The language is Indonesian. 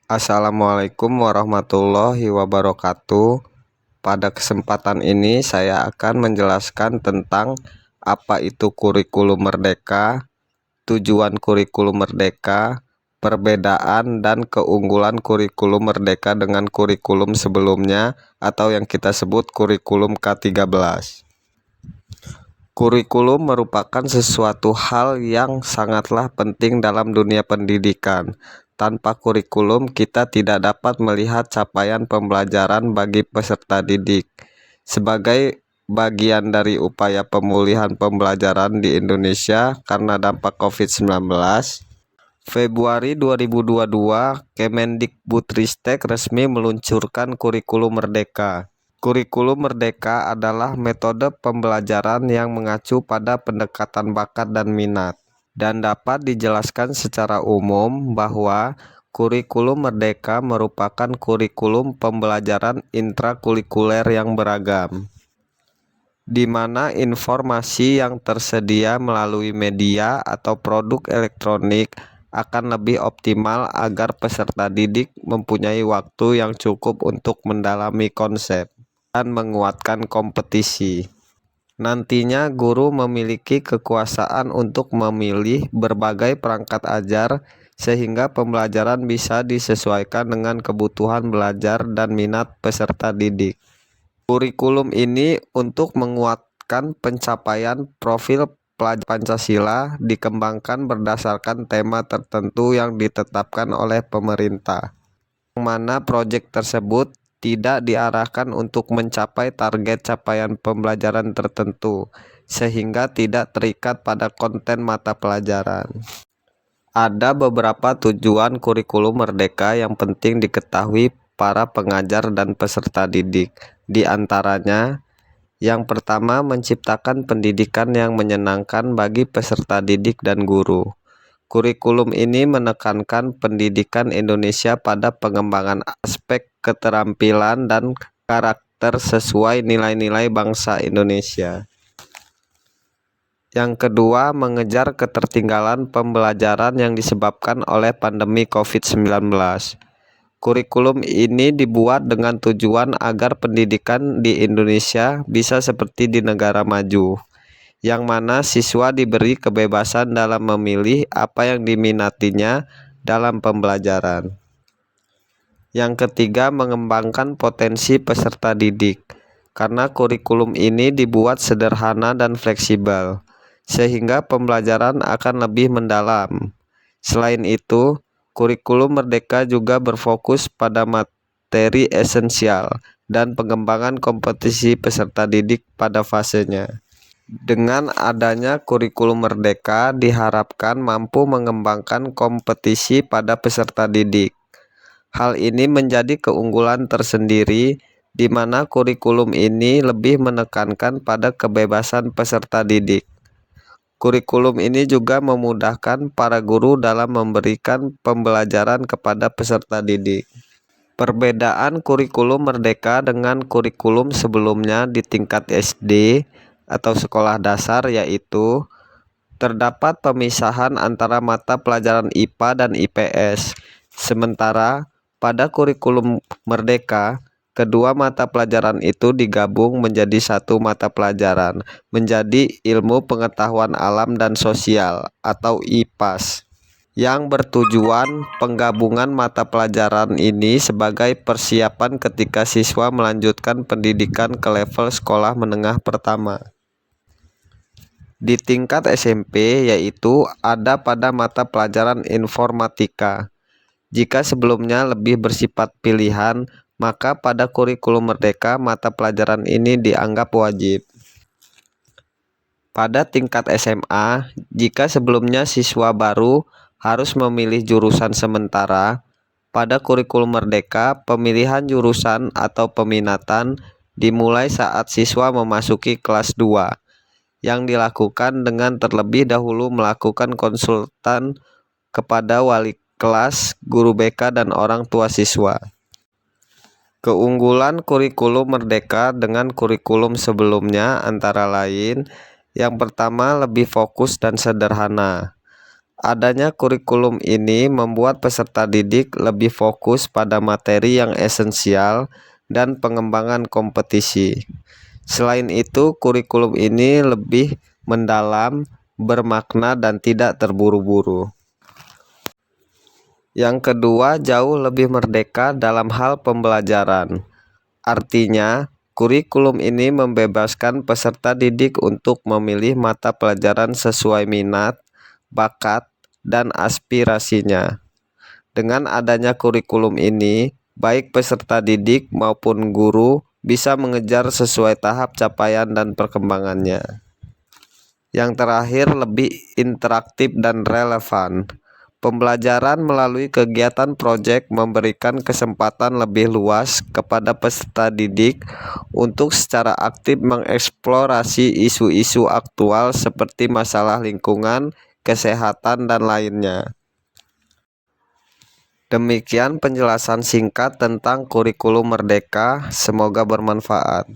Assalamualaikum warahmatullahi wabarakatuh. Pada kesempatan ini saya akan menjelaskan tentang apa itu kurikulum merdeka, tujuan kurikulum merdeka, perbedaan dan keunggulan kurikulum merdeka dengan kurikulum sebelumnya atau yang kita sebut kurikulum K13. Kurikulum merupakan sesuatu hal yang sangatlah penting dalam dunia pendidikan. Tanpa kurikulum, kita tidak dapat melihat capaian pembelajaran bagi peserta didik. Sebagai bagian dari upaya pemulihan pembelajaran di Indonesia karena dampak COVID-19, Februari 2022, Kemendikbudristek resmi meluncurkan kurikulum merdeka. Kurikulum merdeka adalah metode pembelajaran yang mengacu pada pendekatan bakat dan minat, dan dapat dijelaskan secara umum bahwa kurikulum merdeka merupakan kurikulum pembelajaran intrakurikuler yang beragam, di mana informasi yang tersedia melalui media atau produk elektronik akan lebih optimal agar peserta didik mempunyai waktu yang cukup untuk mendalami konsep dan menguatkan kompetisi. Nantinya guru memiliki kekuasaan untuk memilih berbagai perangkat ajar sehingga pembelajaran bisa disesuaikan dengan kebutuhan belajar dan minat peserta didik. Kurikulum ini untuk menguatkan pencapaian profil pelajar Pancasila dikembangkan berdasarkan tema tertentu yang ditetapkan oleh pemerintah, yang mana proyek tersebut tidak diarahkan untuk mencapai target capaian pembelajaran tertentu, sehingga tidak terikat pada konten mata pelajaran. Ada beberapa tujuan kurikulum merdeka yang penting diketahui para pengajar dan peserta didik. Di antaranya, yang pertama, menciptakan pendidikan yang menyenangkan bagi peserta didik dan guru. Kurikulum ini menekankan pendidikan Indonesia pada pengembangan aspek keterampilan dan karakter sesuai nilai-nilai bangsa Indonesia. Yang kedua, mengejar ketertinggalan pembelajaran yang disebabkan oleh pandemi COVID-19. Kurikulum ini dibuat dengan tujuan agar pendidikan di Indonesia bisa seperti di negara maju, yang mana siswa diberi kebebasan dalam memilih apa yang diminatinya dalam pembelajaran. Yang ketiga, mengembangkan potensi peserta didik, karena kurikulum ini dibuat sederhana dan fleksibel, sehingga pembelajaran akan lebih mendalam. Selain itu, kurikulum merdeka juga berfokus pada materi esensial dan pengembangan kompetisi peserta didik pada fasenya. Dengan adanya kurikulum merdeka diharapkan mampu mengembangkan kompetisi pada peserta didik. Hal ini menjadi keunggulan tersendiri di mana kurikulum ini lebih menekankan pada kebebasan peserta didik. Kurikulum ini juga memudahkan para guru dalam memberikan pembelajaran kepada peserta didik. Perbedaan kurikulum merdeka dengan kurikulum sebelumnya di tingkat SD atau sekolah dasar yaitu terdapat pemisahan antara mata pelajaran IPA dan IPS. Sementara pada kurikulum merdeka, kedua mata pelajaran itu digabung menjadi satu mata pelajaran, menjadi ilmu pengetahuan alam dan sosial atau IPAS, yang bertujuan penggabungan mata pelajaran ini sebagai persiapan ketika siswa melanjutkan pendidikan ke level sekolah menengah pertama. Di tingkat SMP yaitu ada pada mata pelajaran informatika. Jika sebelumnya lebih bersifat pilihan, maka pada kurikulum merdeka mata pelajaran ini dianggap wajib. Pada tingkat SMA, jika sebelumnya siswa baru harus memilih jurusan sementara, pada kurikulum merdeka pemilihan jurusan atau peminatan dimulai saat siswa memasuki kelas 2. Yang dilakukan dengan terlebih dahulu melakukan konsultan kepada wali kelas, guru BK, dan orang tua siswa. Keunggulan kurikulum merdeka dengan kurikulum sebelumnya antara lain, yang pertama lebih fokus dan sederhana. Adanya kurikulum ini membuat peserta didik lebih fokus pada materi yang esensial dan pengembangan kompetisi. Selain itu, kurikulum ini lebih mendalam, bermakna, dan tidak terburu-buru. Yang kedua, jauh lebih merdeka dalam hal pembelajaran. Artinya, kurikulum ini membebaskan peserta didik untuk memilih mata pelajaran sesuai minat, bakat, dan aspirasinya. Dengan adanya kurikulum ini, baik peserta didik maupun guru bisa mengejar sesuai tahap capaian dan perkembangannya. Yang terakhir, lebih interaktif dan relevan. Pembelajaran melalui kegiatan proyek memberikan kesempatan lebih luas kepada peserta didik untuk secara aktif mengeksplorasi isu-isu aktual seperti masalah lingkungan, kesehatan, dan lainnya. Demikian penjelasan singkat tentang kurikulum merdeka, semoga bermanfaat.